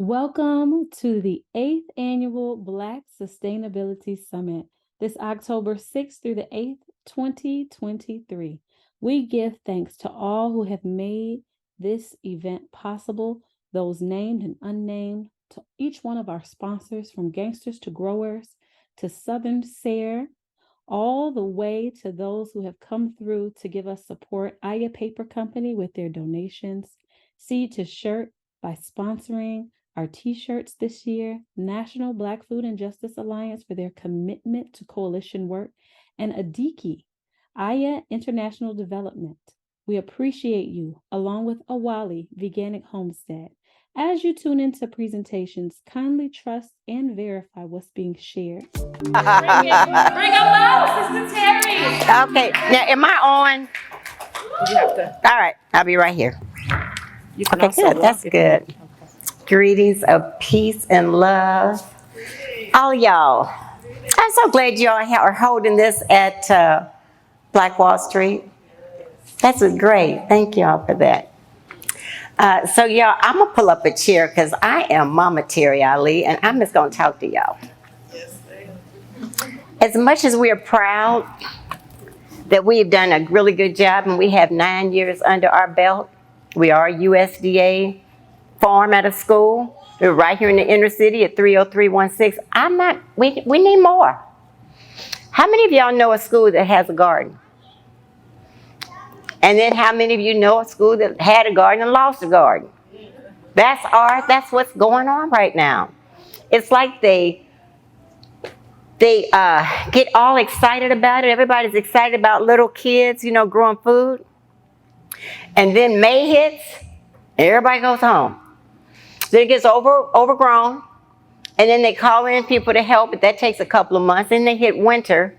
Welcome to the 8th Annual Black Sustainability Summit, this October 6th through the 8th, 2023. We give thanks to all who have made this event possible, those named and unnamed, to each one of our sponsors, from Gangsters to Growers to Southern Sare, all the way to those who have come through to give us support. Aya Paper Company with their donations, Seed to Shirt by sponsoring our t-shirts this year, National Black Food and Justice Alliance for their commitment to coalition work, and Adiki, Aya International Development. We appreciate you, along with Awali Veganic Homestead. As you tune into presentations, kindly trust and verify what's being shared. Bring them up, Sister Terri. Okay, now am I on? You have to. All right, I'll be right here. You can Okay, also good. That's walk good. it. Greetings of peace and love. All y'all, I'm so glad y'all are holding this at Black Wall Street. That's great. Thank y'all for that. So y'all, I'm gonna pull up a chair because I am Mama Terri Ali, and I'm just gonna talk to y'all. As much as we are proud that we've done a really good job and we have 9 years under our belt, we are a USDA farm at a school. We're right here in the inner city at 30316. We need more. How many of y'all know a school that has a garden? And then how many of you know a school that had a garden and lost a garden? That's what's going on right now. It's like they get all excited about it. Everybody's excited about little kids, growing food. And then May hits, and everybody goes home. Then it gets overgrown, and then they call in people to help, but that takes a couple of months. Then they hit winter,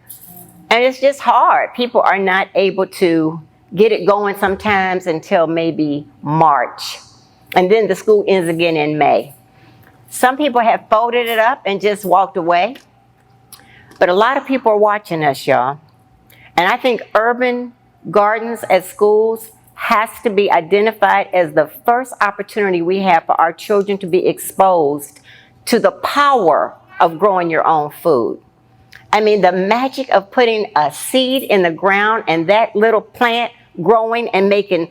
and it's just hard. People are not able to get it going sometimes until maybe March. And then the school ends again in May. Some people have folded it up and just walked away. But a lot of people are watching us, y'all. And I think urban gardens at schools has to be identified as the first opportunity we have for our children to be exposed to the power of growing your own food. I mean, the magic of putting a seed in the ground and that little plant growing and making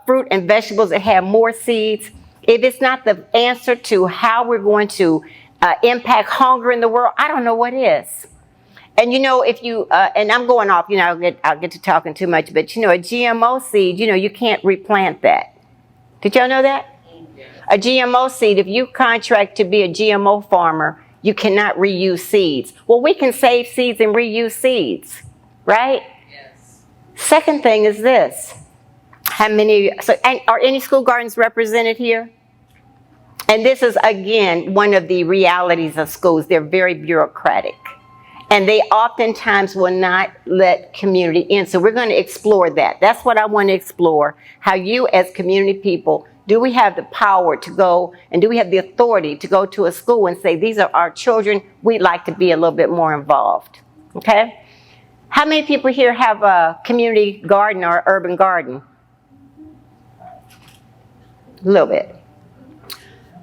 fruit and vegetables that have more seeds. If it's not the answer to how we're going to impact hunger in the world, I don't know what is. And if you, and I'm going off, I'll get to talking too much, but a GMO seed, you can't replant that. Did y'all know that? A GMO seed, if you contract to be a GMO farmer, you cannot reuse seeds. Well, we can save seeds and reuse seeds, right? Yes. Second thing is this. Are any school gardens represented here? And this is, again, one of the realities of schools. They're very bureaucratic. And they oftentimes will not let community in. So we're going to explore that. That's what I want to explore. How you as community people, do we have the power to go, and do we have the authority to go to a school and say, these are our children, we'd like to be a little bit more involved, okay? How many people here have a community garden or urban garden? A little bit.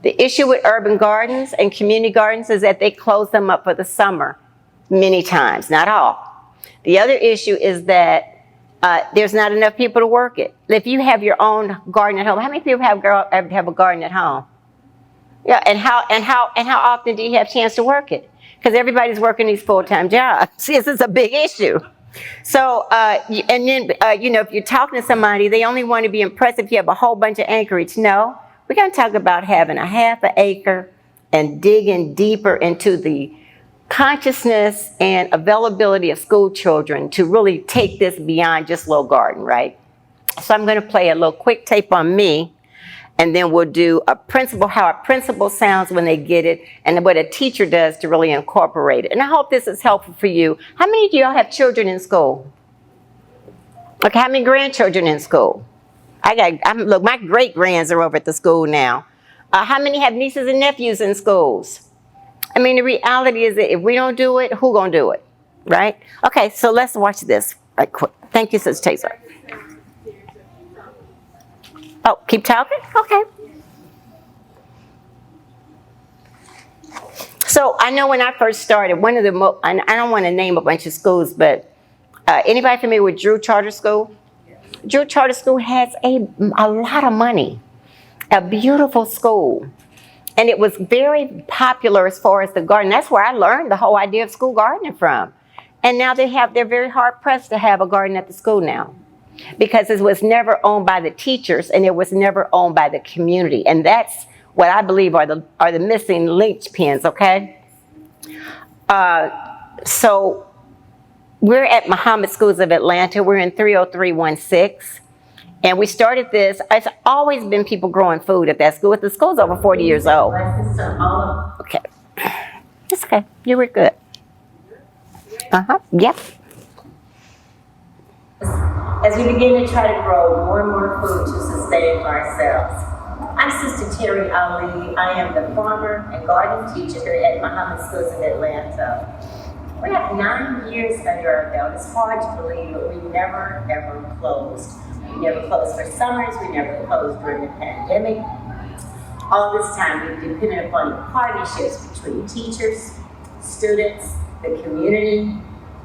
The issue with urban gardens and community gardens is that they close them up for the summer. Many times, not all. The other issue is that there's not enough people to work it. If you have your own garden at home, how many people have a garden at home? Yeah, and how often do you have a chance to work it? Because everybody's working these full-time jobs. This is a big issue. So, and then if you're talking to somebody, they only want to be impressed if you have a whole bunch of acreage. No, we're going to talk about having a half an acre and digging deeper into the consciousness and availability of school children to really take this beyond just little garden, right? So I'm going to play a little quick tape on me, and then we'll do how a principal sounds when they get it, and what a teacher does to really incorporate it. And I hope this is helpful for you. How many of y'all have children in school? Okay, how many grandchildren in school? Look, my great-grands are over at the school now. How many have nieces and nephews in schools? I mean, the reality is that if we don't do it, who gonna do it, right? Okay, so let's watch this right quick. Thank you, Sister Tazar. Oh, keep talking? Okay. So I know when I first started, one of the I don't want to name a bunch of schools, but anybody familiar with Drew Charter School? Drew Charter School has a lot of money, a beautiful school. And it was very popular as far as the garden. That's where I learned the whole idea of school gardening from. And now they're very hard pressed to have a garden at the school now, because it was never owned by the teachers and it was never owned by the community. And that's what I believe are the missing linchpins, okay? So we're at Mohammed Schools of Atlanta. We're in 30316. And we started this. It's always been people growing food at that school. The school's over 40 years old. Okay. It's okay. You were good. Yep. As we begin to try to grow more and more food to sustain ourselves. I'm Sister Terri. I am the farmer and garden teacher here at Mohammed Schools of Atlanta. We have 9 years under our belt. It's hard to believe, but we never, ever closed. We never closed for summers. We never closed during the pandemic. All this time, we've depended upon the partnerships between teachers, students, the community,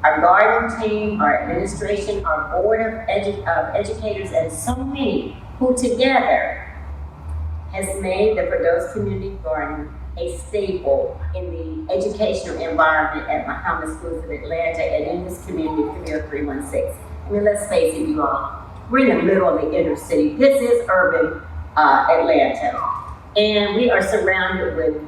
our garden team, our administration, our board of educators, and so many who together has made the Firduous Community Garden a staple in the educational environment at Mohammed Schools of Atlanta and in this community, 30316. I mean, let's face it, you all, we're in the middle of the inner city. This is urban Atlanta. And we are surrounded with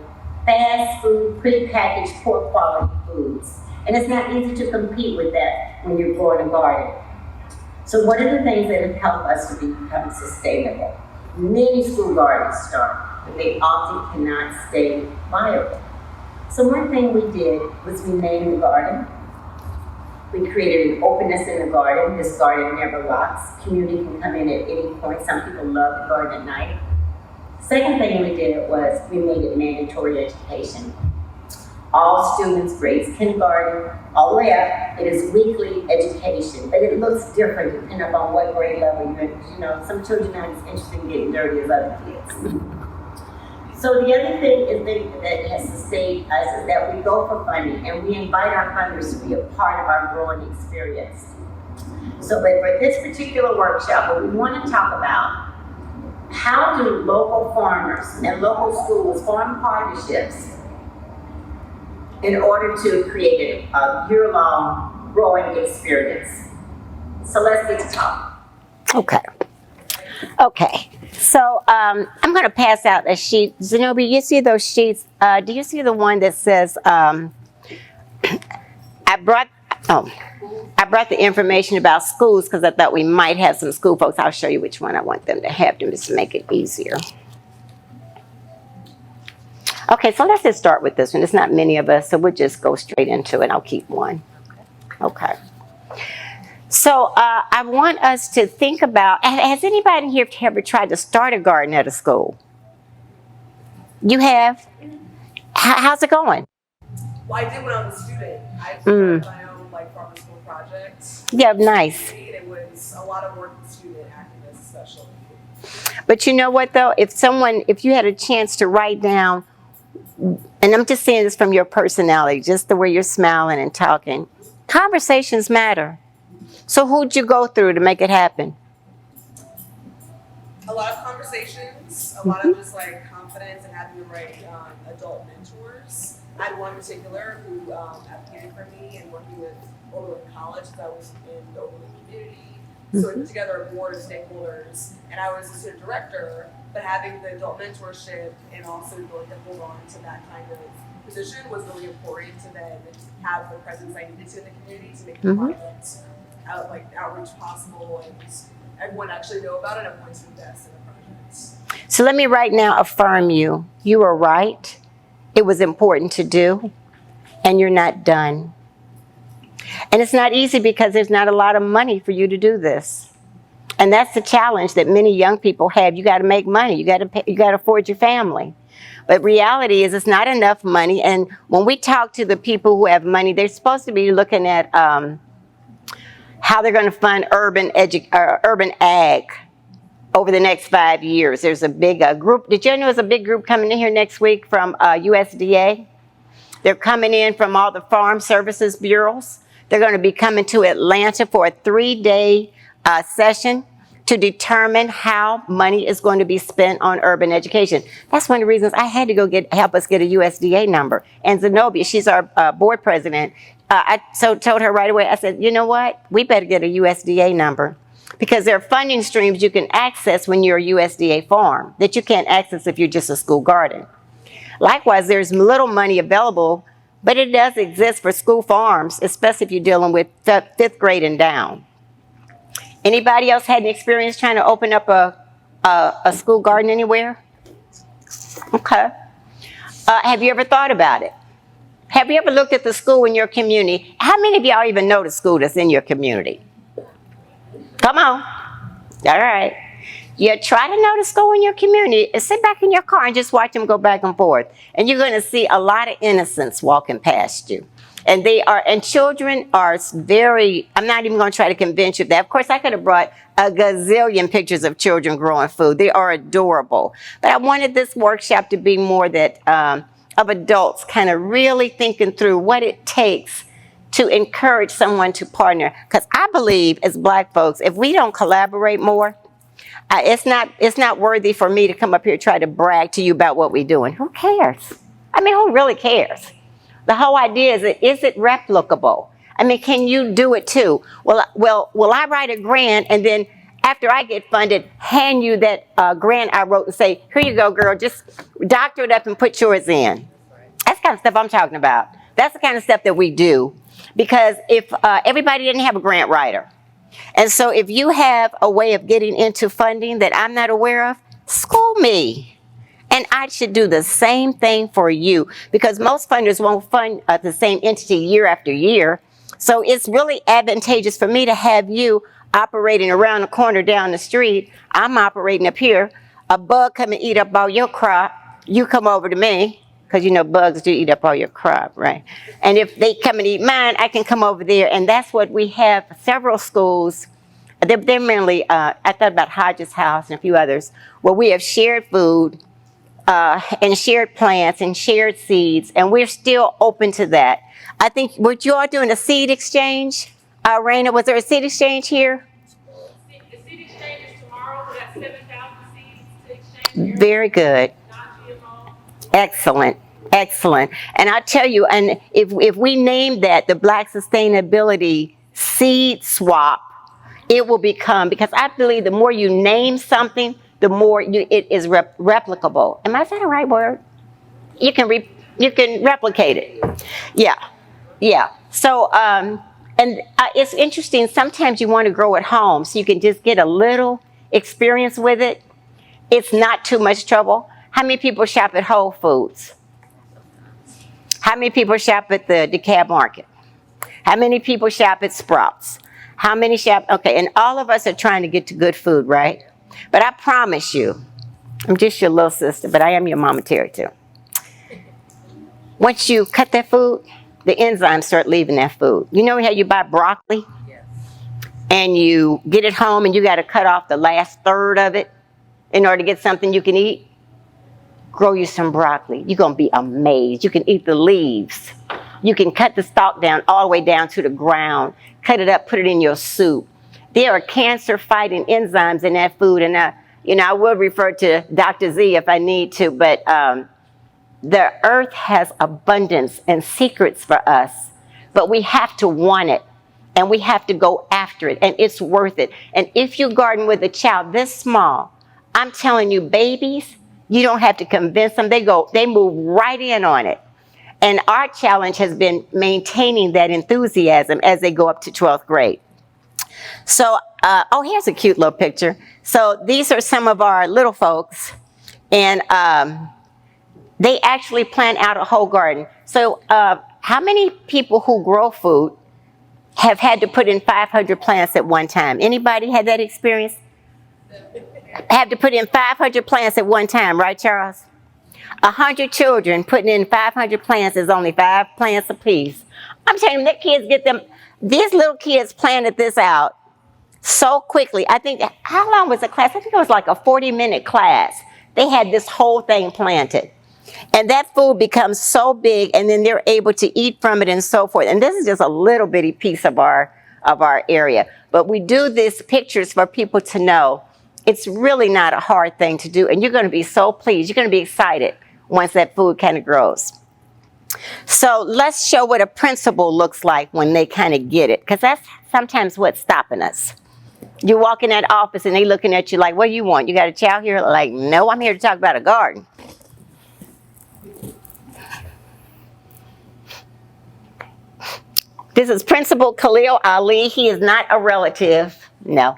fast food, pre-packaged, poor quality foods. And it's not easy to compete with that when you're growing a garden. So what are the things that have helped us to become sustainable? Many school gardens start, but they often cannot stay viable. So one thing we did was we named the garden. We created an openness in the garden. This garden never locks. Community can come in at any point. Some people love the garden at night. Second thing we did was we made it mandatory education. All students, grades kindergarten, all the way up, it is weekly education, but it looks different depending upon what grade level you're in. You know, some children aren't as interested in getting dirty as other kids. So the other thing that has sustained us is that we go for funding and we invite our funders to be a part of our growing experience. So but for this particular workshop, what we want to talk about, how do local farmers and local schools form partnerships in order to create a year-long growing experience. So let's get to talk. Okay. So I'm going to pass out a sheet. Zenobia, you see those sheets? Do you see the one that says, I brought the information about schools because I thought we might have some school folks. I'll show you which one I want them to have just to make it easier. Okay, so let's just start with this one. There's not many of us, so we'll just go straight into it. I'll keep one. Okay. So I want us to think about, has anybody here ever tried to start a garden at a school? You have? How's it going? Well, I did when I was a student. I started my own farm school project. Yeah, nice. It was a lot of work with student activists, especially. But you know what though? If you had a chance to write down, and I'm just saying this from your personality, just the way you're smiling and talking, conversations matter. So who'd you go through to make it happen? A lot of conversations, a lot of just confidence and having the right adult mentors. I had one in particular who advocated for me and working with Overland College because I was in the Overland community. So we put together a board of stakeholders, and I was a student director, but having the adult mentorship and also being able to hold on to that kind of position was really important to then have the presence I needed to in the community to make the project outreach possible and everyone actually know about it and everyone to invest in the project. So let me right now affirm you. You were right. It was important to do, and you're not done. And it's not easy because there's not a lot of money for you to do this. And that's the challenge that many young people have. You got to make money. You got to afford your family. But reality is it's not enough money. And when we talk to the people who have money, they're supposed to be looking at how they're going to fund urban ag over the next 5 years. There's a big group. Did you know there's a big group coming in here next week from USDA? They're coming in from all the farm services bureaus. They're going to be coming to Atlanta for a 3-day session to determine how money is going to be spent on urban education. That's one of the reasons I had to go help us get a USDA number. And Zenobia, she's our board president. I told her right away, I said, you know what? We better get a USDA number, because there are funding streams you can access when you're a USDA farm that you can't access if you're just a school garden. Likewise, there's little money available, but it does exist for school farms, especially if you're dealing with 5th grade and down. Anybody else had an experience trying to open up a school garden anywhere? Okay. Have you ever thought about it? Have you ever looked at the school in your community? How many of y'all even know the school that's in your community? Come on. All right. You try to know the school in your community and sit back in your car and just watch them go back and forth. And you're going to see a lot of innocents walking past you. And children are very, I'm not even going to try to convince you of that. Of course, I could have brought a gazillion pictures of children growing food. They are adorable. But I wanted this workshop to be more that of adults kind of really thinking through what it takes to encourage someone to partner. Because I believe as Black folks, if we don't collaborate more, it's not worthy for me to come up here and try to brag to you about what we're doing. Who cares? I mean, who really cares? The whole idea is it replicable? I mean, can you do it too? Well, will I write a grant and then after I get funded, hand you that grant I wrote and say, here you go, girl, just doctor it up and put yours in. That's the kind of stuff I'm talking about. That's the kind of stuff that we do. Because if everybody didn't have a grant writer, and so if you have a way of getting into funding that I'm not aware of, school me. And I should do the same thing for you, because most funders won't fund the same entity year after year. So it's really advantageous for me to have you operating around the corner down the street. I'm operating up here. A bug come and eat up all your crop. You come over to me, because you know bugs do eat up all your crop, right? And if they come and eat mine, I can come over there. And that's what we have. Several schools, they're mainly, I thought about Hodges House and a few others, where we have shared food and shared plants and shared seeds. And we're still open to that. I think, were you all doing a seed exchange? Raina, was there a seed exchange here? The seed exchange is tomorrow. We got 7,000 seeds to exchange. Very good. Non-GMO. Excellent. Excellent. And I tell you, and if we name that the Black Sustainability Seed Swap, it will become, because I believe the more you name something, the more it is replicable. Am I saying the right word? You can replicate it. Yeah. Yeah. So, it's interesting. Sometimes you want to grow at home so you can just get a little experience with it. It's not too much trouble. How many people shop at Whole Foods? How many people shop at the DeKalb Market? How many people shop at Sprouts? How many shop? Okay, and all of us are trying to get to good food, right? But I promise you, I'm just your little sister, but I am your mama Terri too. Once you cut that food, the enzymes start leaving that food. You know how you buy broccoli? Yes. And you get it home and you got to cut off the last third of it in order to get something you can eat? Grow you some broccoli. You're going to be amazed. You can eat the leaves. You can cut the stalk down all the way down to the ground. Cut it up, put it in your soup. There are cancer-fighting enzymes in that food. And, I will refer to Dr. Z if I need to, but the earth has abundance and secrets for us. But we have to want it. And we have to go after it. And it's worth it. And if you garden with a child this small, I'm telling you, babies, you don't have to convince them. They move right in on it. And our challenge has been maintaining that enthusiasm as they go up to 12th grade. So, here's a cute little picture. So these are some of our little folks. And they actually plant out a whole garden. So how many people who grow food have had to put in 500 plants at one time? Anybody had that experience? Have to put in 500 plants at one time, right, Charles? 100 children putting in 500 plants is only 5 plants apiece. I'm telling you, these little kids planted this out so quickly. I think, how long was the class? I think it was like a 40-minute class. They had this whole thing planted. And that food becomes so big, and then they're able to eat from it and so forth. And this is just a little bitty piece of our area. But we do these pictures for people to know it's really not a hard thing to do. And you're going to be so pleased. You're going to be excited once that food kind of grows. So let's show what a principal looks like when they kind of get it, because that's sometimes what's stopping us. You walk in that office and they looking at you like, what do you want? You got a child here? Like, no, I'm here to talk about a garden. This is Principal Khalil Ali. He is not a relative. No.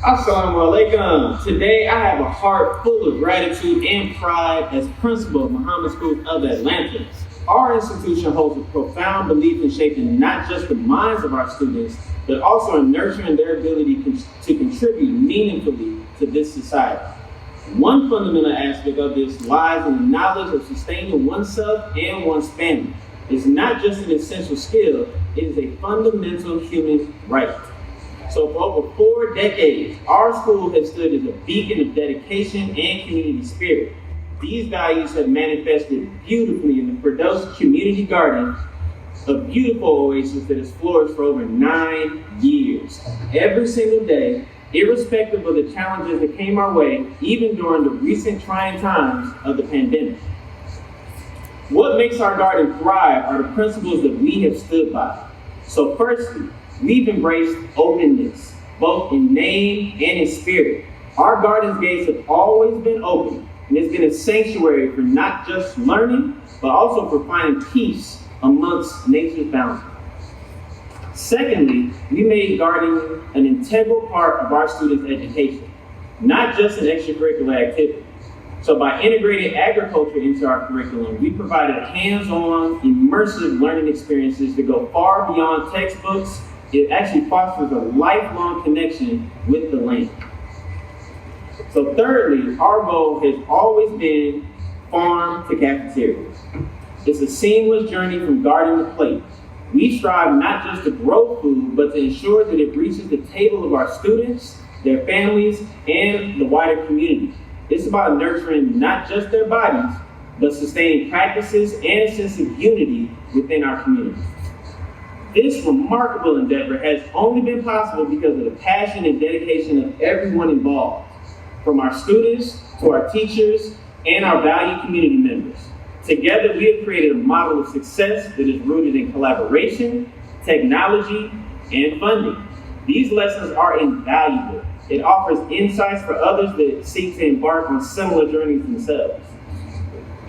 Assalamu alaikum. Today I have a heart full of gratitude and pride as principal of Mohammed Schools of Atlanta. Our institution holds a profound belief in shaping not just the minds of our students, but also in nurturing their ability to contribute meaningfully to this society. One fundamental aspect of this lies in the knowledge of sustaining oneself and one's family. It's not just an essential skill, it is a fundamental human right. So for over 4 decades, our school has stood as a beacon of dedication and community spirit. These values have manifested beautifully in the Firduous Community Garden, a beautiful oasis that has flourished for over 9 years. Every single day, irrespective of the challenges that came our way, even during the recent trying times of the pandemic. What makes our garden thrive are the principles that we have stood by. So firstly, we've embraced openness, both in name and in spirit. Our garden's gates have always been open, and it's been a sanctuary for not just learning, but also for finding peace amongst nature's boundaries. Secondly, we made gardening an integral part of our students' education, not just an extracurricular activity. So by integrating agriculture into our curriculum, we provided hands-on, immersive learning experiences that go far beyond textbooks. It actually fosters a lifelong connection with the land. So thirdly, our goal has always been farm to cafeteria. It's a seamless journey from garden to plate. We strive not just to grow food, but to ensure that it reaches the table of our students, their families, and the wider community. It's about nurturing not just their bodies, but sustaining practices and a sense of unity within our community. This remarkable endeavor has only been possible because of the passion and dedication of everyone involved, from our students to our teachers and our valued community members. Together, we have created a model of success that is rooted in collaboration, technology, and funding. These lessons are invaluable. It offers insights for others that seek to embark on similar journeys themselves.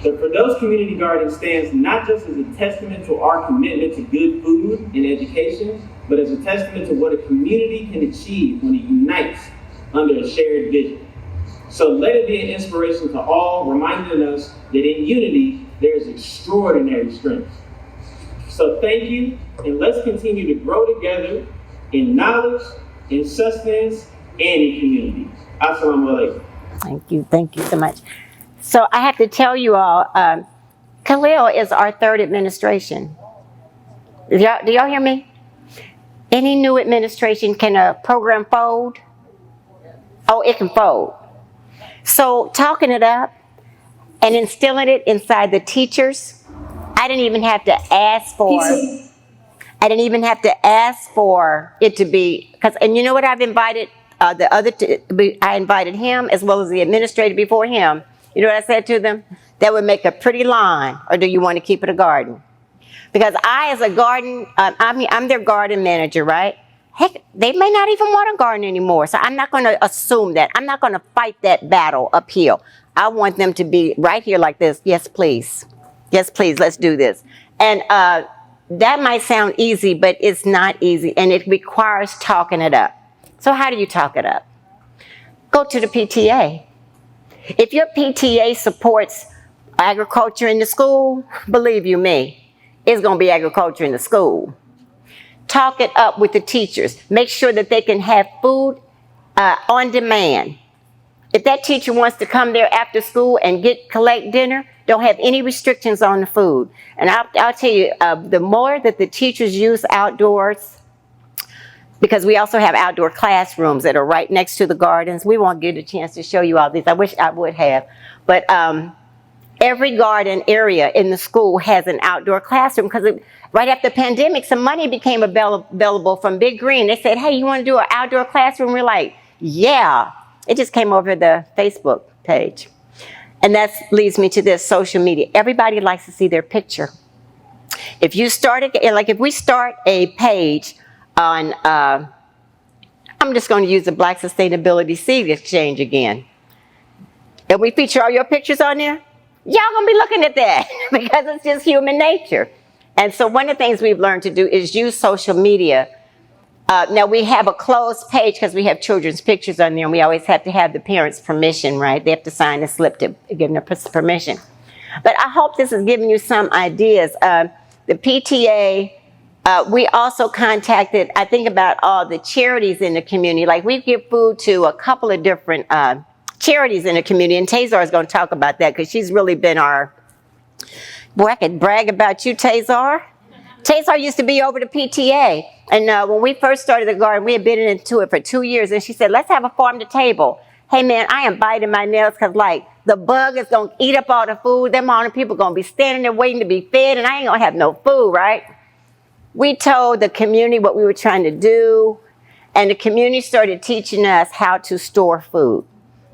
The Firduous Community Garden stands not just as a testament to our commitment to good food and education, but as a testament to what a community can achieve when it unites under a shared vision. So let it be an inspiration to all, reminding us that in unity, there is extraordinary strength. So thank you, and let's continue to grow together in knowledge, in sustenance, and in community. Assalamu alaikum. Thank you so much. So I have to tell you all, Khalil is our third administration. Do y'all hear me? Any new administration, can a program fold? Oh, it can fold. So talking it up and instilling it inside the teachers, I didn't even have to ask for it to be, and you know what I've invited I invited him as well as the administrator before him. You know what I said to them? That would make a pretty lawn, or do you want to keep it a garden? Because I, as a garden, I'm their garden manager, right? Heck, they may not even want a garden anymore, so I'm not going to assume that. I'm not going to fight that battle uphill. I want them to be right here like this. Yes, please. Yes, please, let's do this. And that might sound easy, but it's not easy, and it requires talking it up. So how do you talk it up? Go to the PTA. If your PTA supports agriculture in the school, believe you me, it's going to be agriculture in the school. Talk it up with the teachers. Make sure that they can have food on demand. If that teacher wants to come there after school and collect dinner, don't have any restrictions on the food. And I'll tell you, the more that the teachers use outdoors, because we also have outdoor classrooms that are right next to the gardens. We won't get a chance to show you all these. I wish I would have. But every garden area in the school has an outdoor classroom, because right after the pandemic, some money became available from Big Green. They said, hey, you want to do an outdoor classroom? We're like, yeah. It just came over the Facebook page. And that leads me to this, social media. Everybody likes to see their picture. If you if we start a page on, I'm just going to use the Black Sustainability Seed Exchange again. And we feature all your pictures on there, y'all gonna be looking at that because it's just human nature. And so one of the things we've learned to do is use social media. Now we have a closed page because we have children's pictures on there, and we always have to have the parents' permission, right? They have to sign a slip to give them permission. But I hope this is giving you some ideas. The PTA, we also contacted, I think about all the charities in the community. Like we give food to a couple of different charities in the community, and Tazar is going to talk about that because she's really been boy, I could brag about you, Tazar. Tazar used to be over the PTA, and when we first started the garden, we had been into it for 2 years, and she said, let's have a farm to table. Hey man, I am biting my nails because like the bug is going to eat up all the food. Them all the people going to be standing there waiting to be fed, and I ain't going to have no food, right? We told the community what we were trying to do, and the community started teaching us how to store food.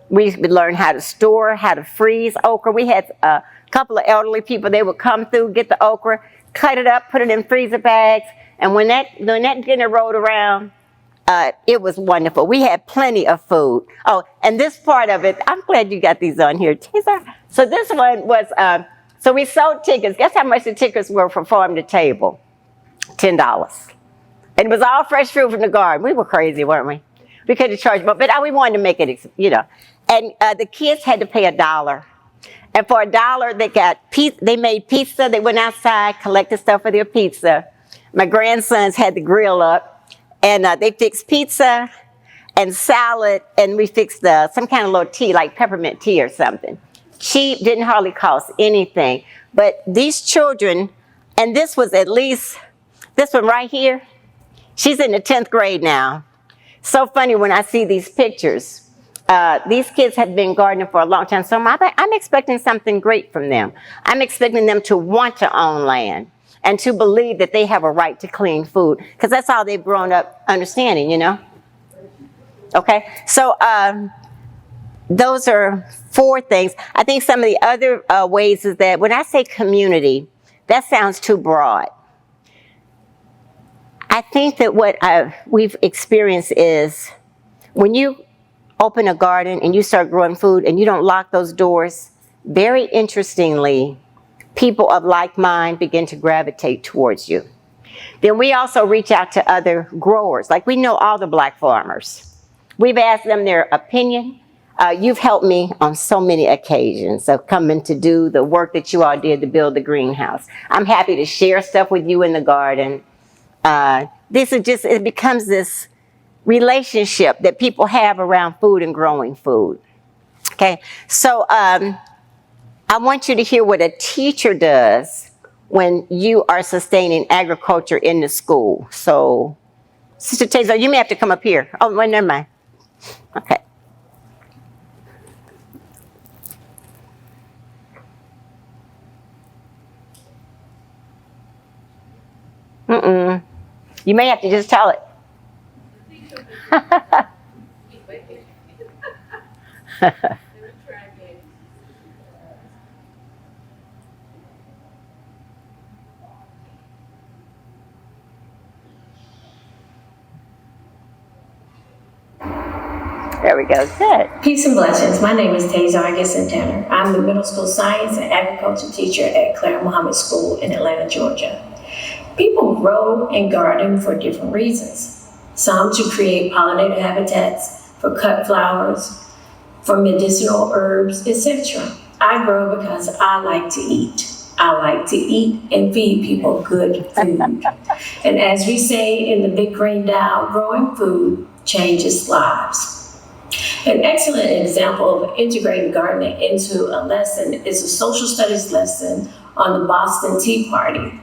We learned how to store, how to freeze okra. We had a couple of elderly people, they would come through, get the okra, cut it up, put it in freezer bags, and when that dinner rolled around, it was wonderful. We had plenty of food. Oh, and this part of it, I'm glad you got these on here. So this one was, so we sold tickets. Guess how much the tickets were for farm to table? $10. And it was all fresh fruit from the garden. We were crazy, weren't we? We could have charged more, but we wanted to make it, you know. And the kids had to pay $1. And for $1, they made pizza. They went outside, collected stuff for their pizza. My grandsons had the grill up, and they fixed pizza and salad, and we fixed some kind of little tea, like peppermint tea or something. Cheap, didn't hardly cost anything. But these children, and this was at least, this one right here, she's in the 10th grade now. So funny when I see these pictures. These kids have been gardening for a long time, so I'm expecting something great from them. I'm expecting them to want to own land and to believe that they have a right to clean food, because that's all they've grown up understanding, you know? Okay, so those are 4 things. I think some of the other ways is that when I say community, that sounds too broad. I think that what we've experienced is when you open a garden and you start growing food and you don't lock those doors, very interestingly, people of like mind begin to gravitate towards you. Then we also reach out to other growers. Like we know all the Black farmers. We've asked them their opinion. You've helped me on so many occasions of coming to do the work that you all did to build the greenhouse. I'm happy to share stuff with you in the garden. It becomes this relationship that people have around food and growing food. Okay, so I want you to hear what a teacher does when you are sustaining agriculture in the school. So, Sister Tazar, you may have to come up here. Oh, well, never mind. Okay. You may have to just tell it. There we go. Good. Peace and blessings. My name is Tazar Gissentanner. I'm the middle school science and agriculture teacher at Mohammed School in Atlanta, Georgia. People grow and garden for different reasons. Some to create pollinator habitats, for cut flowers, for medicinal herbs, etc. I grow because I like to eat. I like to eat and feed people good food. And as we say in the Big Green Dow, growing food changes lives. An excellent example of integrating gardening into a lesson is a social studies lesson on the Boston Tea Party.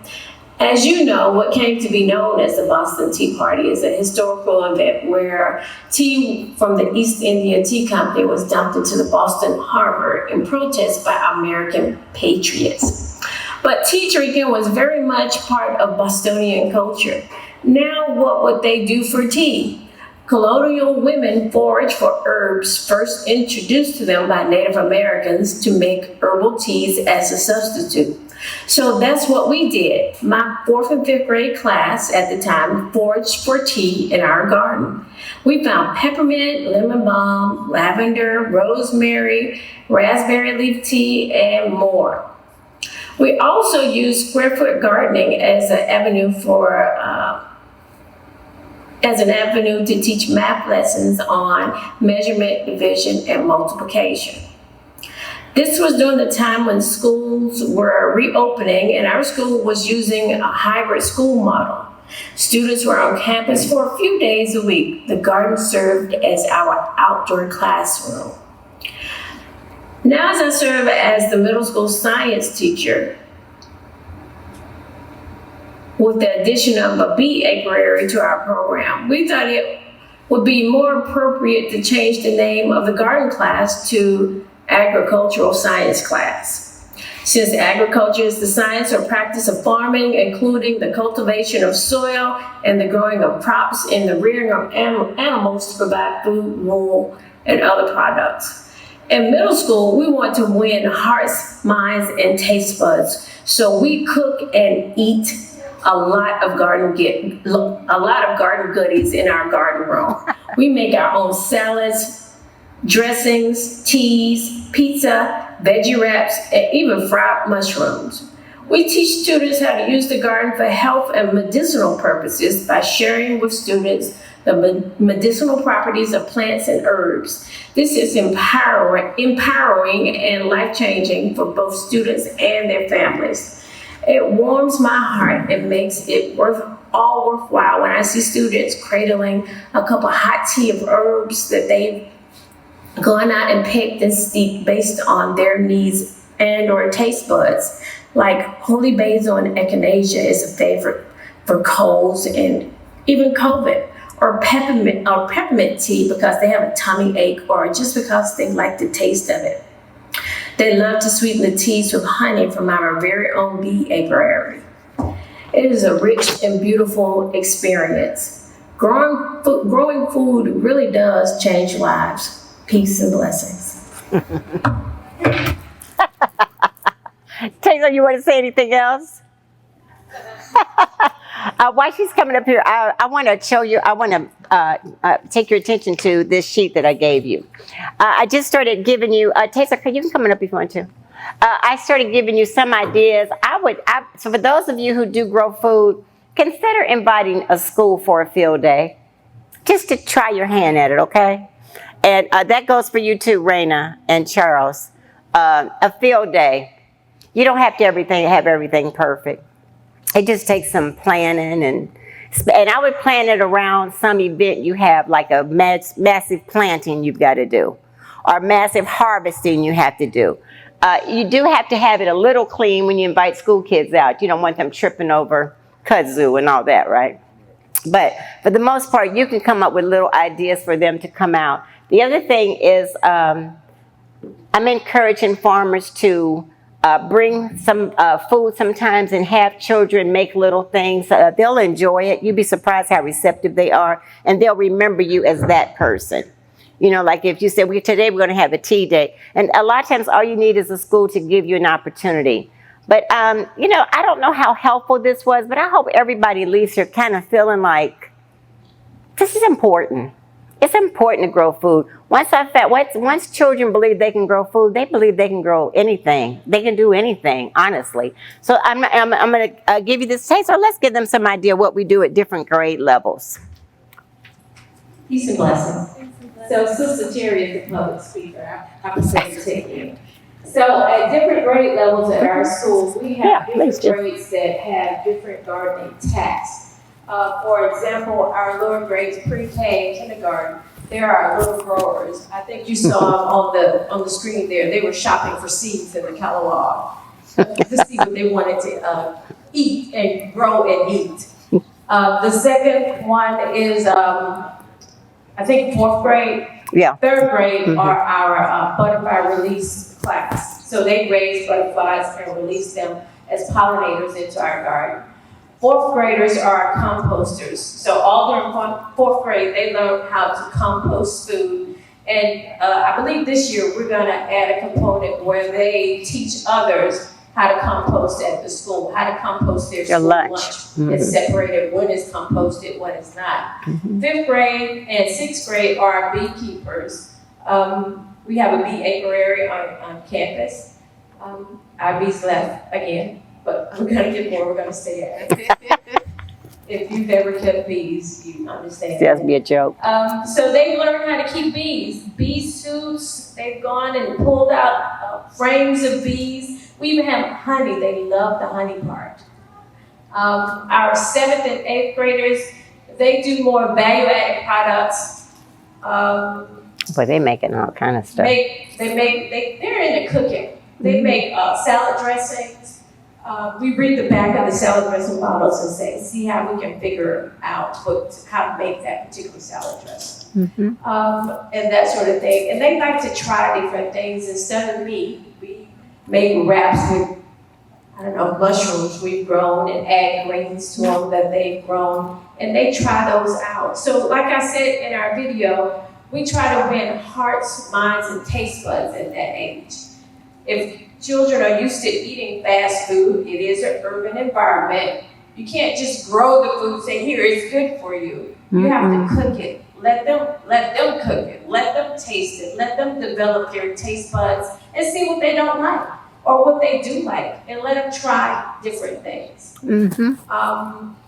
As you know, what came to be known as the Boston Tea Party is a historical event where tea from the East India Tea Company was dumped into the Boston Harbor in protest by American patriots. But tea drinking was very much part of Bostonian culture. Now, what would they do for tea? Colonial women foraged for herbs first introduced to them by Native Americans to make herbal teas as a substitute. So that's what we did. My 4th and 5th grade class at the time foraged for tea in our garden. We found peppermint, lemon balm, lavender, rosemary, raspberry leaf tea, and more. We also used square foot gardening as an avenue to teach math lessons on measurement, division, and multiplication. This was during the time when schools were reopening and our school was using a hybrid school model. Students were on campus for a few days a week. The garden served as our outdoor classroom. Now, as I serve as the middle school science teacher, with the addition of a bee apiary to our program, we thought it would be more appropriate to change the name of the garden class to agricultural science class. Since agriculture is the science or practice of farming, including the cultivation of soil and the growing of crops and the rearing of animals to provide food, wool, and other products. In middle school, we want to win hearts, minds, and taste buds. So we cook and eat a lot of garden goodies in our garden room. We make our own salads, dressings, teas, pizza, veggie wraps, and even fried mushrooms. We teach students how to use the garden for health and medicinal purposes by sharing with students the medicinal properties of plants and herbs. This is empowering and life-changing for both students and their families. It warms my heart and makes it all worthwhile when I see students cradling a cup of hot tea of herbs that they've gone out and picked and steeped based on their needs and or taste buds. Like holy basil and echinacea is a favorite for colds and even COVID, or peppermint tea because they have a tummy ache or just because they like the taste of it. They love to sweeten the teas with honey from our very own bee apiary. It is a rich and beautiful experience. Growing food really does change lives. Peace and blessings. Tazar, you want to say anything else? While she's coming up here, I want to show you, I want to take your attention to this sheet that I gave you. I just started giving you, Tazar, you can come up if you want to. I started giving you some ideas. So for those of you who do grow food, consider inviting a school for a field day, just to try your hand at it, okay? And that goes for you too, Raina and Charles. A field day. You don't have to have everything perfect. It just takes some planning, and I would plan it around some event you have, like a massive planting you've got to do, or massive harvesting you have to do. You do have to have it a little clean when you invite school kids out. You don't want them tripping over kudzu and all that, right? But for the most part, you can come up with little ideas for them to come out. The other thing is I'm encouraging farmers to bring some food sometimes and have children make little things. They'll enjoy it. You'd be surprised how receptive they are, and they'll remember you as that person. You know, like if you said, today we're going to have a tea day. And a lot of times all you need is a school to give you an opportunity. But, you know, I don't know how helpful this was, but I hope everybody leaves here kind of feeling like this is important. It's important to grow food. Once children believe they can grow food, they believe they can grow anything. They can do anything, honestly. So I'm going to give you this taste, or let's give them some idea what we do at different grade levels. Peace and blessings. So Sister Terri is the public speaker. I'm saying Terri. So at different grade levels at our schools, we have different grades that have different gardening tasks. For example, our lower grades, pre-K and kindergarten, there are little growers. I think you saw them on the screen there. They were shopping for seeds in the catalog to see what they wanted to eat and grow and eat. The second one is, I think 4th grade. Yeah. 3rd grade are our butterfly release class. So they raise butterflies and release them as pollinators into our garden. 4th graders are composters. So all during 4th grade, they learn how to compost food. And I believe this year we're going to add a component where they teach others how to compost at the school, how to compost their school lunch. It's separated when it's composted, when it's not. 5th grade and 6th grade are beekeepers. We have a bee apiary on campus. Our bees left again, but we're going to get more. We're going to stay at it. If you've ever kept bees, you understand. That's be a joke. So they learn how to keep bees. Bee suits, they've gone and pulled out frames of bees. We even have honey. They love the honey part. Our 7th and 8th graders, they do more value-added products. But they making all kind of stuff. They're into cooking. They make salad dressings. We read the back of the salad dressing bottles and see how we can figure out how to make that particular salad dressing. And that sort of thing. And they like to try different things instead of meat. We make wraps with, mushrooms we've grown and add greens to them that they've grown. And they try those out. So like I said in our video, we try to win hearts, minds, and taste buds at that age. If children are used to eating fast food, it is an urban environment. You can't just grow the food and say, here, it's good for you. You have to cook it. Let them cook it. Let them taste it. Let them develop their taste buds and see what they don't like or what they do like, and let them try different things. And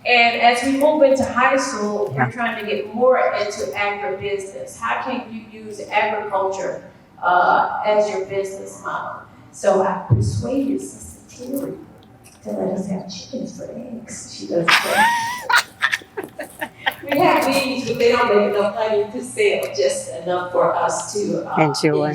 as we move into high school, we're trying to get more into agribusiness. How can you use agriculture as your business model? So I persuaded Sister Terri to let us have chickens for eggs. She doesn't say. We have bees, but they don't make enough money to sell, just enough for us to enjoy.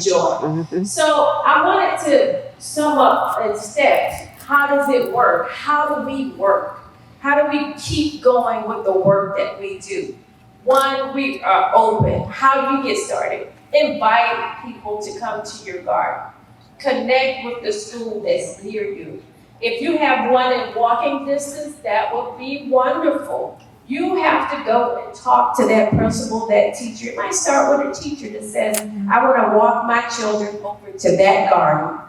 So I wanted to sum up in steps. How does it work? How do we work? How do we keep going with the work that we do? One, we are open. How do you get started? Invite people to come to your garden. Connect with the school that's near you. If you have one in walking distance, that would be wonderful. You have to go and talk to that principal, that teacher. It might start with a teacher that says, I want to walk my children over to that garden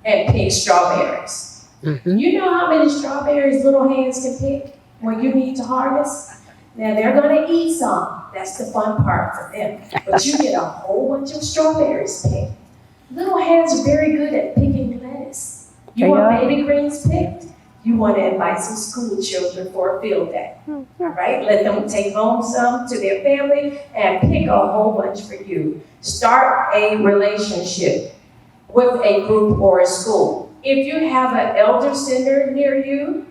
and pick strawberries. You know how many strawberries little hands can pick when you need to harvest? Now they're going to eat some. That's the fun part for them. But you get a whole bunch of strawberries picked. Little hands are very good at picking lettuce. You want baby greens picked? You want to invite some school children for a field day. All right? Let them take home some to their family and pick a whole bunch for you. Start a relationship with a group or a school. If you have an elder center near you,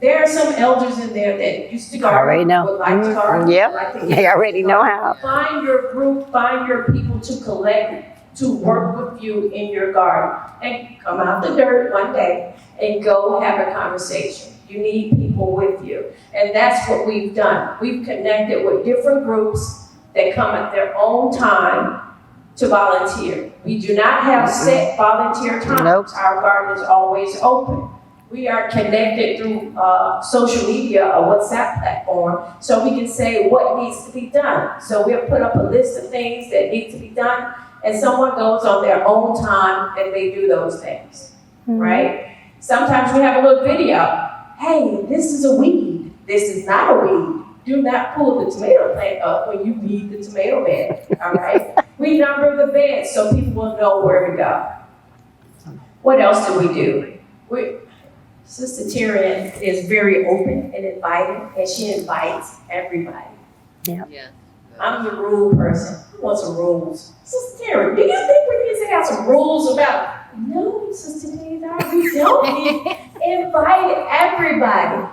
there are some elders in there that used to garden, would like to garden. They already know how. Find your group, find your people to collect, to work with you in your garden, and come out the dirt one day and go have a conversation. You need people with you. And that's what we've done. We've connected with different groups that come at their own time to volunteer. We do not have set volunteer times. Our garden is always open. We are connected through social media, a WhatsApp platform, so we can say what needs to be done. So we'll put up a list of things that need to be done, and someone goes on their own time and they do those things, right? Sometimes we have a little video. Hey, this is a weed. This is not a weed. Do not pull the tomato plant up when you weed the tomato bed, all right? We number the beds so people will know where to go. What else do we do? Sister Terri is very open and inviting, and she invites everybody. I'm the rule person. Who wants some rules? Sister Terri, do you think we need to have some rules about? No, Sister Tazar, we don't. Invite everybody.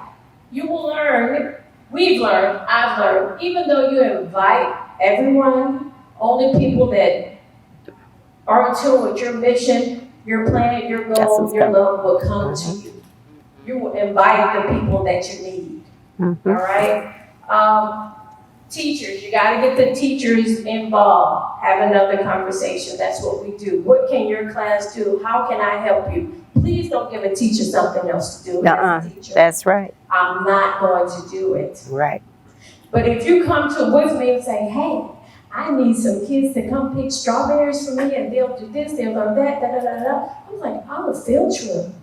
You will learn. We've learned. I've learned. Even though you invite everyone, only people that are in tune with your mission, your plan, your goal, your love will come to you. you will invite the people that you need. All right? Teachers, you gotta get the teachers involved. Have another conversation. That's what we do. What can your class do? How can I help you? Please don't give a teacher something else to do as a teacher. That's right. I'm not going to do it. Right. But if you come with me and say, hey, I need some kids to come pick strawberries for me, and they'll do this, they'll learn that, I'm like, I'm a field trip.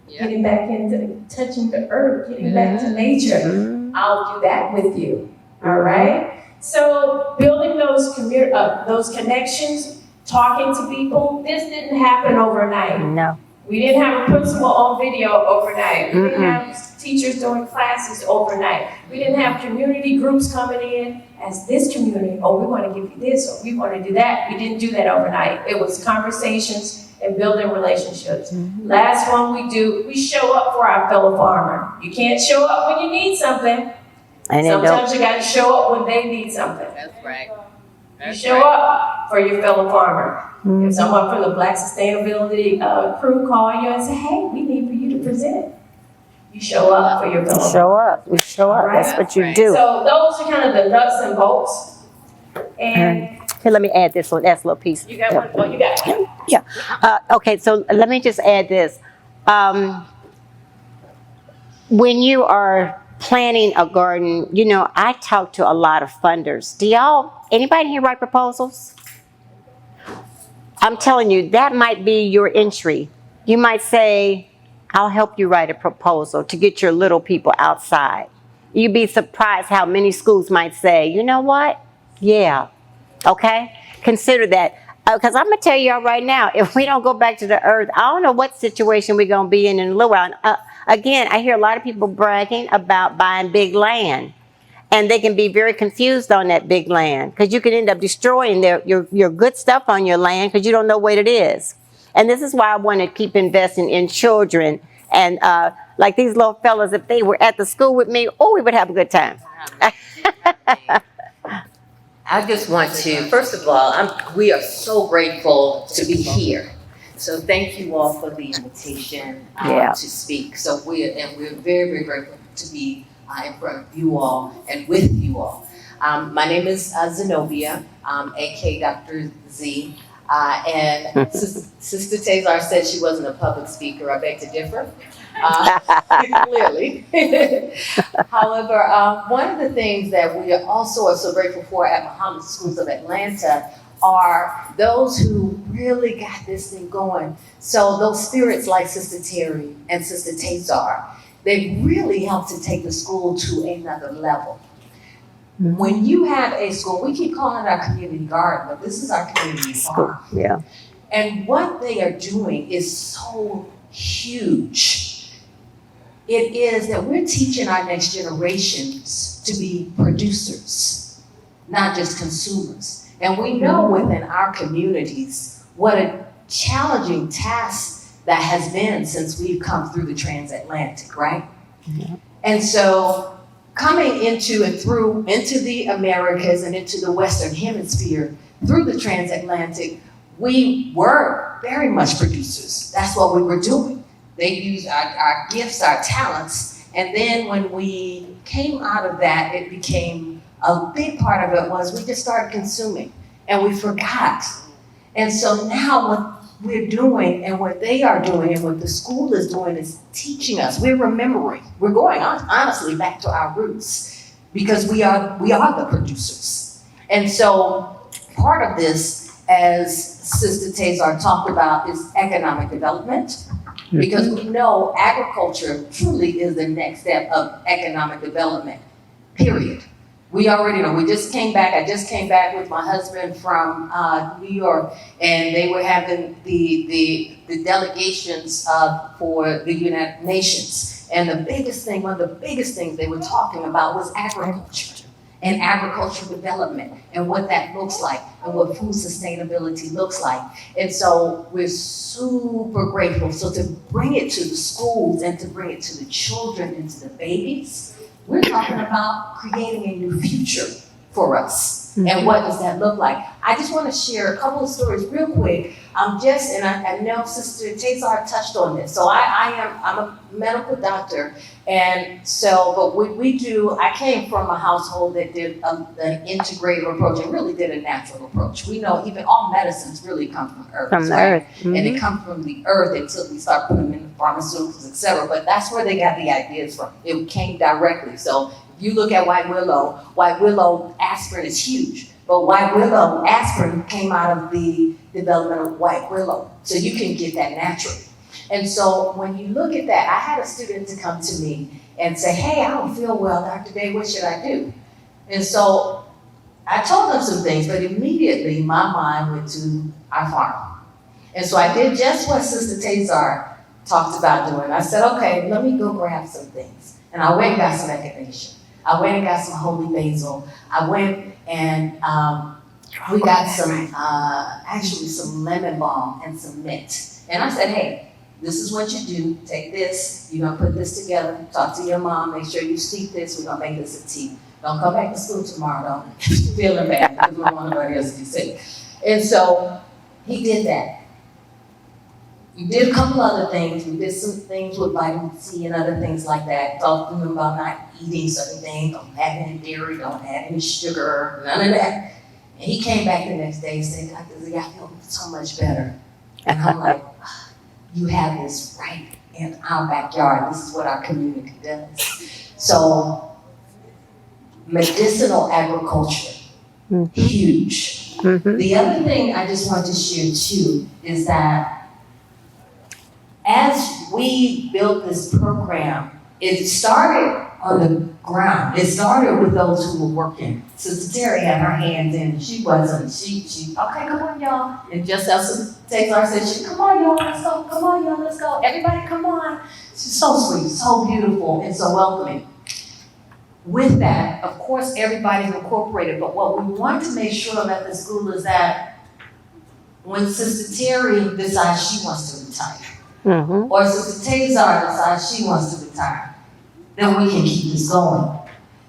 Yeah. Getting back into touching the earth, getting back to nature. I'll do that with you. All right? So building those connections, talking to people, this didn't happen overnight. No. We didn't have a principal on video overnight. We didn't have teachers doing classes overnight. We didn't have community groups coming in as this community, oh, we want to give you this, or we want to do that. We didn't do that overnight. It was conversations and building relationships. Last one we show up for our fellow farmer. You can't show up when you need something. Sometimes you got to show up when they need something. That's right. You show up for your fellow farmer. If someone from the Black Sustainability crew call you and say, hey, we need for you to present, you show up for your fellow farmer. We show up. Right? That's what you do. So those are kind of the nuts and bolts. And here, let me add this one. That's a little piece. You got one? Well, you got it. Yeah. Okay, so let me just add this. When you are planning a garden, you know, I talk to a lot of funders. Anybody here write proposals? I'm telling you, that might be your entry. You might say, I'll help you write a proposal to get your little people outside. You'd be surprised how many schools might say, you know what? Yeah, okay? Consider that. Because I'm going to tell y'all right now, if we don't go back to the earth, I don't know what situation we're going to be in a little while. Again, I hear a lot of people bragging about buying big land. And they can be very confused on that big land because you can end up destroying your good stuff on your land because you don't know what it is. And this is why I want to keep investing in children. And like these little fellas, if they were at the school with me, we would have a good time. I just want to, first of all, we are so grateful to be here. So thank you all for the invitation to speak. So we're very, very grateful to be in front of you all and with you all. My name is Zenobia, aka Dr. Z. And Sister Tazar said she wasn't a public speaker. I beg to differ, clearly. However, one of the things that we are so grateful for at Mohammed Schools of Atlanta are those who really got this thing going. So those spirits like Sister Terri and Sister Tazar, they really helped to take the school to another level. When you have a school, we keep calling it our community garden, but this is our community farm. Yeah. And what they are doing is so huge. It is that we're teaching our next generations to be producers, not just consumers. And we know within our communities what a challenging task that has been since we've come through the transatlantic, right? Yeah. And so coming into and through into the Americas and into the Western Hemisphere through the transatlantic, we were very much producers. That's what we were doing. They used our gifts, our talents, and then when we came out of that, it became a big part of it was we just started consuming and we forgot. And so now what we're doing and what they are doing and what the school is doing is teaching us. We're remembering. We're going honestly back to our roots because we are the producers. And so part of this, as Sister Tazar talked about, is economic development, because we know agriculture truly is the next step of economic development, period. We already know. I just came back with my husband from New York, and they were having the delegations for the United Nations. And one of the biggest things they were talking about was agriculture and agricultural development and what that looks like and what food sustainability looks like. And so we're super grateful. So to bring it to the schools and to bring it to the children and to the babies, we're talking about creating a new future for us. And what does that look like? I just want to share a couple of stories real quick. I know Sister Tazar touched on this. So I'm a medical doctor. And so, but I came from a household that did an integrative approach and really did a natural approach. We know even all medicines really come from earth. From the right? earth. And they come from the earth until we start putting them in pharmaceuticals, et cetera. But that's where they got the ideas from. It came directly. So if you look at white willow aspirin is huge. But white willow aspirin came out of the development of white willow. So you can get that naturally. And so when you look at that, I had a student to come to me and say, hey, I don't feel well, Dr. Day, what should I do? And so I told them some things, but immediately my mind went to our farm. And so I did just what Sister Tazar talked about doing. I said, okay, let me go grab some things. And I went and got some echinacea. I went and got some holy basil. I went and we got some lemon balm and some mint. And I said, hey, this is what you do. Take this, you're gonna put this together, talk to your mom, make sure you steep this, we're gonna make this a tea. Don't come back to school tomorrow, don't feeling bad because we don't want nobody else to be sick. And so he did that. We did a couple other things. We did some things with vitamin C and other things like that. Talked to him about not eating certain things, don't add any dairy, don't add any sugar, none of that. And he came back the next day and said, Dr. Z, I feel so much better. And I'm like, you have this right in our backyard. This is what our community does. So medicinal agriculture, huge. The other thing I just want to share too is that as we built this program, it started on the ground. It started with those who were working. Sister Terri had her hands in, she wasn't, she, okay, come on y'all. And just as Sister Tazar said, come on y'all, let's go, come on y'all, let's go. Everybody come on. She's so sweet, so beautiful, and so welcoming. With that, of course, everybody's incorporated, but what we want to make sure of at the school is that when Sister Terri decides she wants to retire, or Sister Tazar decides she wants to retire, then we can keep this going.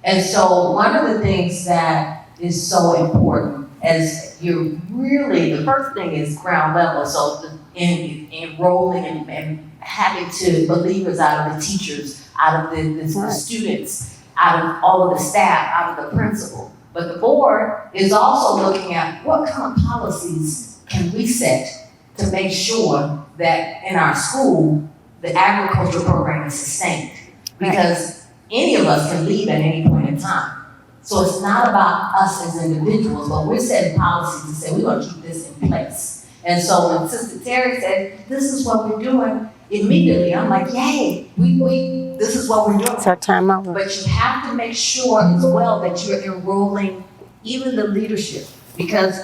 And so one of the things that is so important as you're really, the first thing is ground level, so enrolling and having to believers out of the teachers, out of the students, out of all of the staff, out of the principal. But the board is also looking at what kind of policies can we set to make sure that in our school, the agriculture program is sustained. Because any of us can leave at any point in time. So it's not about us as individuals, but we're setting policies to say we're gonna keep this in place. And so when Sister Terri said, this is what we're doing, immediately I'm like, yay, this is what we're doing. It's our time over. But you have to make sure as well that you're enrolling even the leadership. Because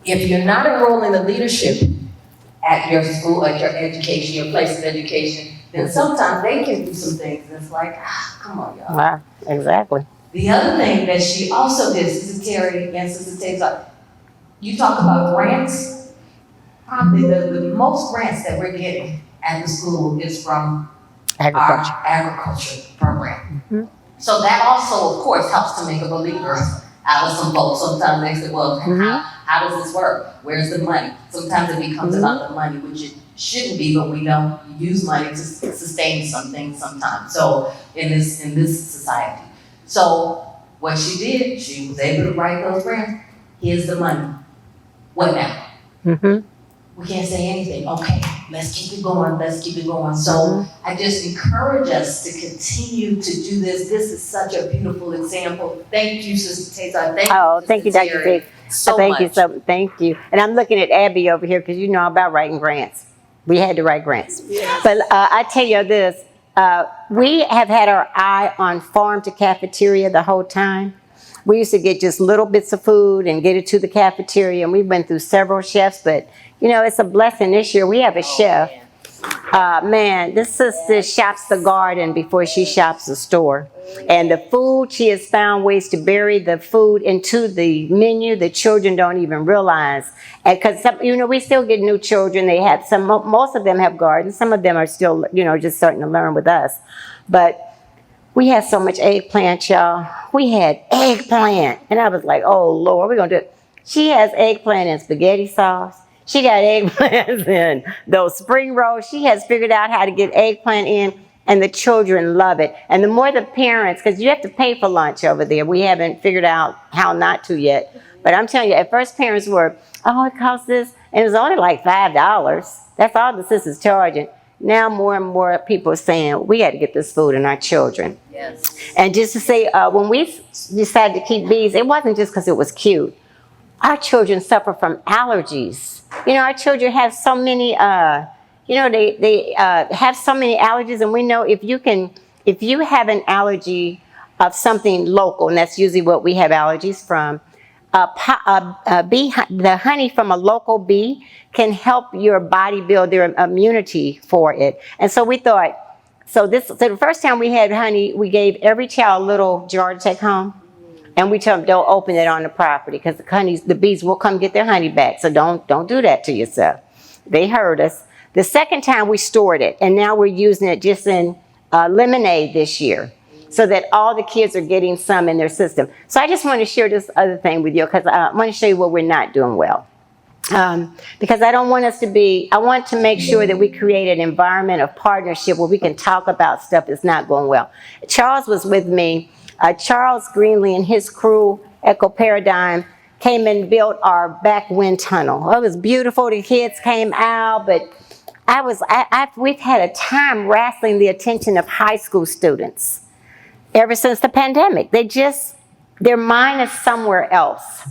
if you're not enrolling the leadership at your school, at your education, your place of education, then sometimes they can do some things that's like, come on, y'all. Wow, exactly. The other thing that she also did, Sister Terri and Sister Tazar, you talk about grants. Probably the most grants that we're getting at the school is from our agriculture program. So that also, of course, helps to make a believer out of some folks. Sometimes they say, well, how does this work? Where's the money? Sometimes it becomes about the money, which it shouldn't be, but we don't use money to sustain something sometimes. So in this society. So what she did, she was able to write those grants. Here's the money. What now? We can't say anything. Okay, let's keep it going. Let's keep it going. So I just encourage us to continue to do this. This is such a beautiful example. Thank you, Sister Tazar. Thank you, Dr. Terri. Thank you. And I'm looking at Abby over here because you know about writing grants. We had to write grants. Yes. But I tell you this, we have had our eye on farm to cafeteria the whole time. We used to get just little bits of food and get it to the cafeteria, and we went through several chefs, but you know, it's a blessing this year. We have a chef. Man, this sister shops the garden before she shops the store. And the food, she has found ways to bury the food into the menu that children don't even realize. And because, you know, we still get new children. They have most of them have gardens. Some of them are still, you know, just starting to learn with us. But we have so much eggplant, y'all. we had eggplant. And I was like, oh, Lord, we're going to do it. She has eggplant and spaghetti sauce. She got eggplants and those spring rolls. She has figured out how to get eggplant in, and the children love it. And the more the parents, because you have to pay for lunch over there. We haven't figured out how not to yet. But I'm telling you, at first parents were, oh, it costs this. And it was only like $5. That's all the sisters charging. Now more and more people are saying, we got to get this food in our children. Yes. And just to say, when we decided to keep bees, it wasn't just because it was cute. Our children suffer from allergies. You know, our children have so many, they have so many allergies, and we know if you have an allergy of something local, and that's usually what we have allergies from, the honey from a local bee can help your body build their immunity for it. And so we thought, so the first time we had honey, we gave every child a little jar to take home. And we tell them, don't open it on the property, because the bees will come get their honey back. So don't do that to yourself. They heard us. The second time we stored it, and now we're using it just in lemonade this year, so that all the kids are getting some in their system. So I just want to share this other thing with you, because I want to show you what we're not doing well. Because I don't want us to be, I want to make sure that we create an environment of partnership where we can talk about stuff that's not going well. Charles was with me. Charles Greenlee and his crew, Echo Paradigm, came and built our back wind tunnel. It was beautiful. The kids came out, but we've had a time wrestling the attention of high school students ever since the pandemic. Their mind is somewhere else.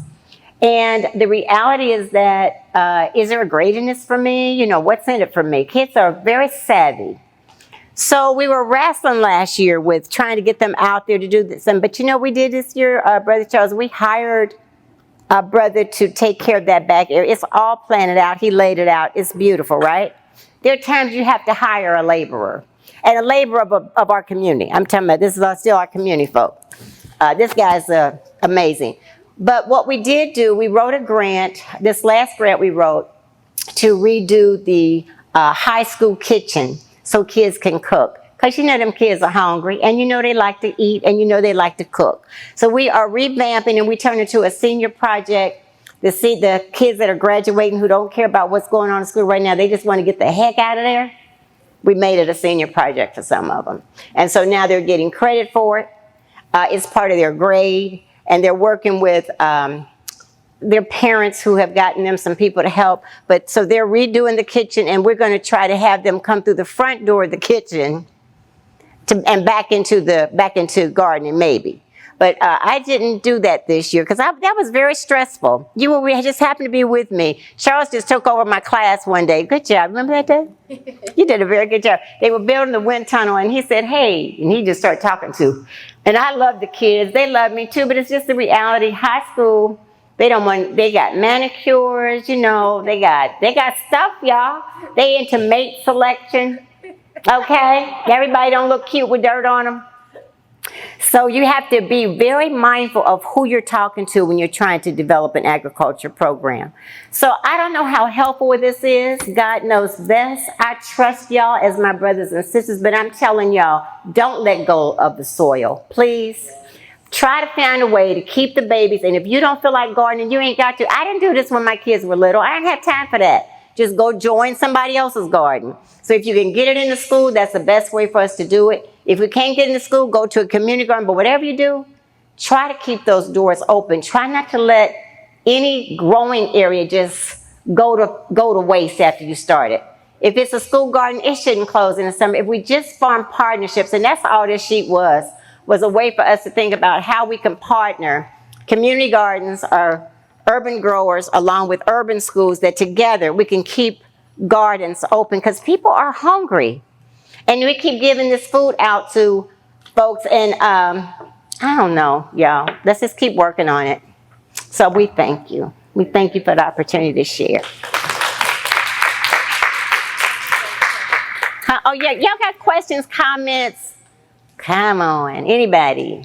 And the reality is that, is there a grade in this for me? You know, what's in it for me? Kids are very savvy. So we were wrestling last year with trying to get them out there to do this. But you know, we did this year, Brother Charles, we hired a brother to take care of that back area. It's all planted out. He laid it out. It's beautiful, right? There are times you have to hire a laborer. And a laborer of our community. I'm talking about, this is still our community folk. This guy's amazing. But what we did do, we wrote a grant, this last grant we wrote, to redo the high school kitchen so kids can cook. Because you know them kids are hungry, and you know they like to eat, and you know they like to cook. So we are revamping, and we turned it into a senior project to see the kids that are graduating who don't care about what's going on in school right now. They just want to get the heck out of there. We made it a senior project for some of them. And so now they're getting credit for it. It's part of their grade, and they're working with their parents who have gotten them some people to help. But so they're redoing the kitchen, and we're going to try to have them come through the front door of the kitchen and back into gardening maybe. But I didn't do that this year because that was very stressful. You just happened to be with me. Charles just took over my class one day. Good job. Remember that day? You did a very good job. They were building the wind tunnel, and he said, hey, and he just started talking to. And I love the kids. They love me too, but it's just the reality. High school, they got manicures, you know, they got stuff, y'all. They into mate selection, okay? Everybody don't look cute with dirt on them. So you have to be very mindful of who you're talking to when you're trying to develop an agriculture program. So I don't know how helpful this is. God knows best. I trust y'all as my brothers and sisters, but I'm telling y'all, don't let go of the soil, please. Try to find a way to keep the babies. And if you don't feel like gardening, you ain't got to. I didn't do this when my kids were little. I didn't have time for that. Just go join somebody else's garden. So if you can get it into school, that's the best way for us to do it. If we can't get into school, go to a community garden. But whatever you do, try to keep those doors open. Try not to let any growing area just go to waste after you start it. If it's a school garden, it shouldn't close in the summer. If we just farm partnerships, and that's all this sheet was a way for us to think about how we can partner community gardens or urban growers along with urban schools, that together we can keep gardens open because people are hungry. And we keep giving this food out to folks, and I don't know, y'all. Let's just keep working on it. So we thank you. We thank you for the opportunity to share. Oh, yeah, y'all got questions, comments? Come on, anybody?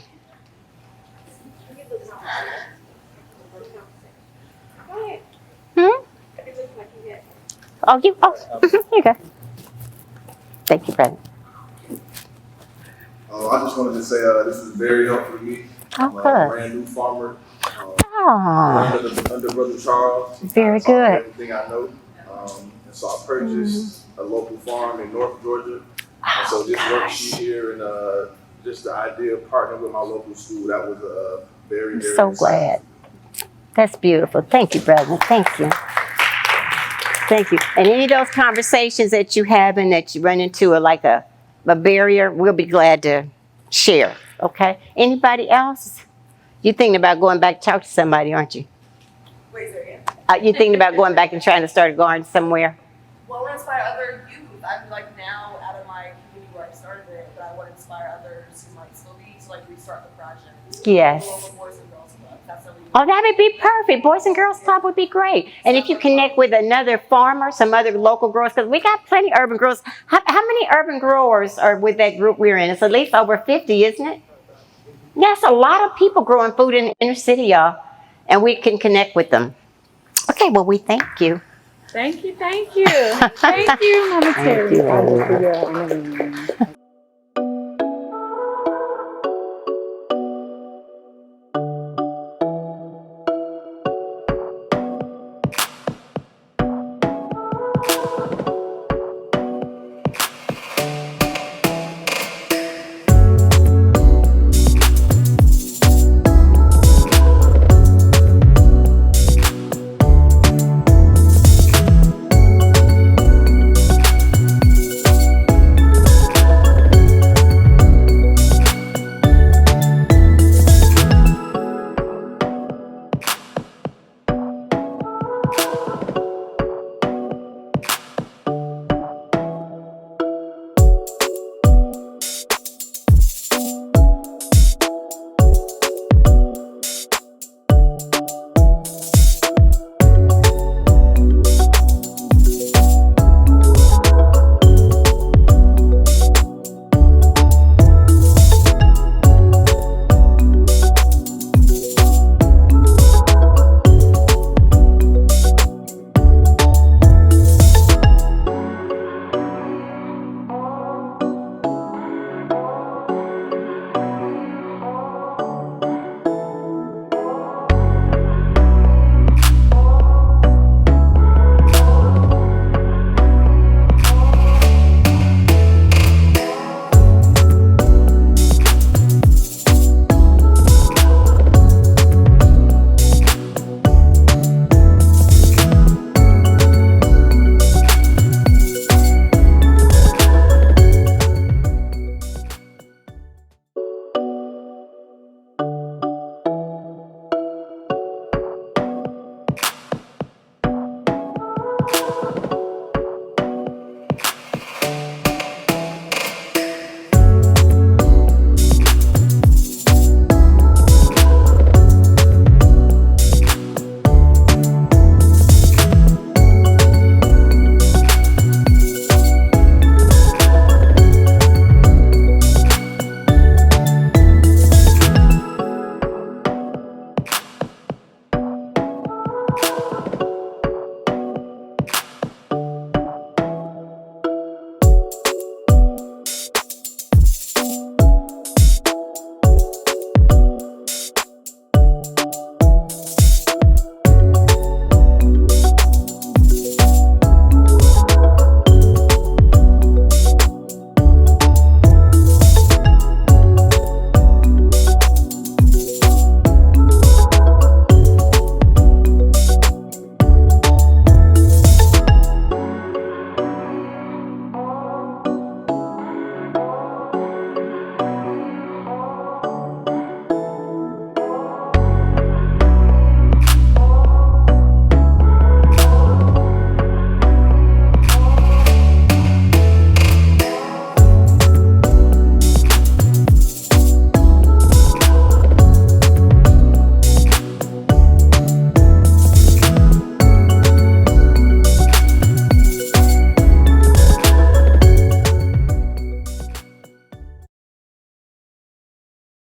Oh, here you go. Thank you, brother. I just wanted to say this is very helpful to me. Oh, I'm a good. brand new farmer. Oh, Under Brother Charles. very I taught him good. everything I know. And so I purchased a local farm in North Georgia. And so this worksheet here and just the idea of partnering with my local school, that was very, I'm very so exciting. glad. That's beautiful. Thank you, brother. Thank you. Thank you. And any of those conversations that you have and that you run into are like a barrier, we'll be glad to share. Okay? Anybody else? You're thinking about going back to talk to somebody, aren't you? Wait, there again. You're thinking about going back and trying to start a garden somewhere? Well, I want to inspire other youth. I'm like now out of my community where I started it, but I want to inspire others who might still be to like restart the project. Yes. The local Boys and Girls Club. That's something. Oh, that would be perfect. Boys and Girls Club would be great. And if you connect with another farmer, some other local growers, because we got plenty of urban growers. How many urban growers are with that group we're in? It's at least over 50, isn't it? That's a lot of people growing food in the inner city, y'all. And we can connect with them. Okay, well, we thank you. Thank you. Thank you. Thank you, Mama Terri. Thank you.